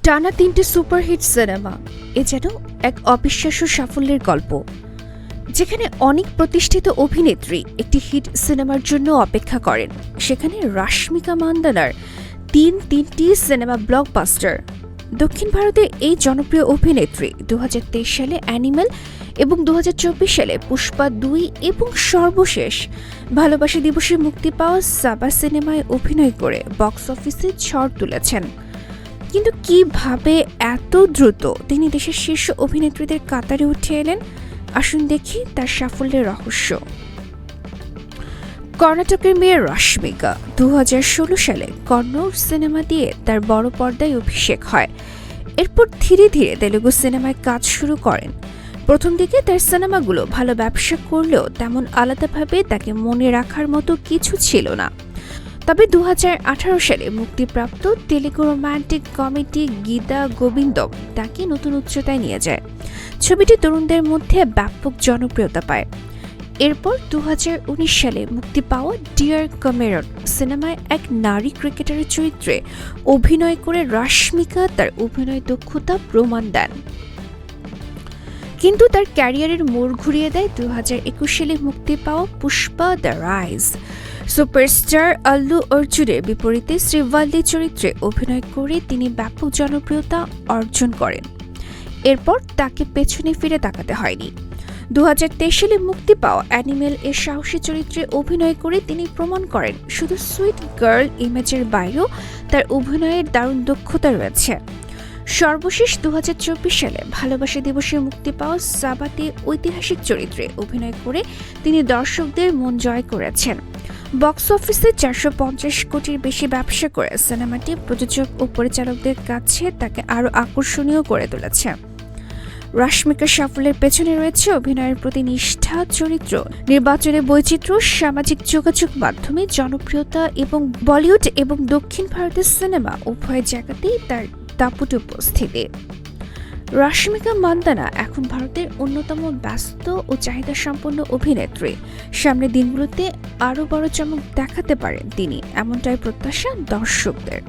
টানা ৩টে superhit cinema এ যেন এক অবিশ্বাস্য সাফল্যের গল্প, যেখানে অনেক প্রতিষ্ঠিত অভিনেত্রী একটি হিট সিনেমার জন্য অপেক্ষা করেন। সেখানে রাশমিকা মান্দানার তিনটি সিনেমা ব্লকবাস্টার। দক্ষিণ ভারতের এই জনপ্রিয় অভিনেত্রী ২০২৩ সালে অ্যানিমেল এবং ২০২৪ সালে পুষ্পা ২ এবং সর্বশেষ ভালোবাসা দিবসে মুক্তি পাওয়া সাবা সিনেমায় অভিনয় করে বক্স অফিসে ঝড় তুলেছেন। কিন্তু কিভাবে এত দ্রুত তিনি দেশের শীর্ষ অভিনেত্রীদের কাতারে উঠে এলেন? আসুন দেখি তার সাফল্যের রহস্য। কর্ণাটকের মেয়ে রাশমিকা ২০১৬ সালে কন্নড় সিনেমা দিয়ে তার বড় পর্দায় অভিষেক হয়। এরপর ধীরে ধীরে তেলুগু সিনেমায় কাজ শুরু করেন। প্রথম দিকে তার সিনেমাগুলো ভালো ব্যবসা করলেও তেমন আলাদাভাবে তাকে মনে রাখার মতো কিছু ছিল না। তবে ২০১৮ সালে মুক্তিপ্রাপ্ত তেলুগু রোমান্টিক কমেডি গীতা গোবিন্দম তাকে নতুন উচ্চতায় নিয়ে যায়। ছবিটি তরুণদের মধ্যে ব্যাপক জনপ্রিয়তা পায়। এরপর ২০১৯ সালে মুক্তি পাওয়া ডিয়ার ক্যামেরন সিনেমায় এক নারী ক্রিকেটারের চরিত্রে অভিনয় করে রাশমিকা তার অভিনয় দক্ষতা প্রমাণ দেন। কিন্তু তার ক্যারিয়ারের মোড় ঘুরিয়ে দেয় ২০২১ সালে মুক্তি পাওয়া Pushpa the rise. Superstar Allu অর্জুনের বিপরীতে শ্রীভাল্লি চরিত্রে অভিনয় করে তিনি ব্যাপক জনপ্রিয়তা অর্জন করেন। এরপর তাকে পেছনে ফিরে তাকাতে হয়নি। ২০২৩ সালে মুক্তি পাওয়া অ্যানিমেল এর সাহসী চরিত্রে অভিনয় করে তিনি প্রমাণ করেন শুধু সুইট গার্ল ইমেজের বাইরেও তার অভিনয়ের দারুণ দক্ষতা রয়েছে। সর্বশেষ ২০২৪ সালে ভালোবাসা দিবসে মুক্তি পাওয়া সাবাতে ঐতিহাসিক চরিত্রে অভিনয় করে তিনি দর্শকদের মন জয় করেছেন। বক্স অফিসে ৪৫০ কোটির বেশি ব্যবসা করে সিনেমাটি প্রযোজক ও পরিচালকদের কাছে তাকে আরও আকর্ষণীয় করে তুলেছে। রাশমিকার সাফল্যের পেছনে রয়েছে অভিনয়ের প্রতি নিষ্ঠা, চরিত্র নির্বাচনের বৈচিত্র্য, সামাজিক যোগাযোগ মাধ্যমে জনপ্রিয়তা এবং বলিউড এবং দক্ষিণ ভারতের সিনেমা উভয় জায়গাতেই তার দাপুটে উপস্থিতি। রাশমিকা মান্দানা এখন ভারতের অন্যতম ব্যস্ত ও চাহিদা সম্পন্ন অভিনেত্রী। সামনের দিনগুলোতে আরও বড় চমক দেখাতে পারেন তিনি, এমনটাই প্রত্যাশা দর্শকদের।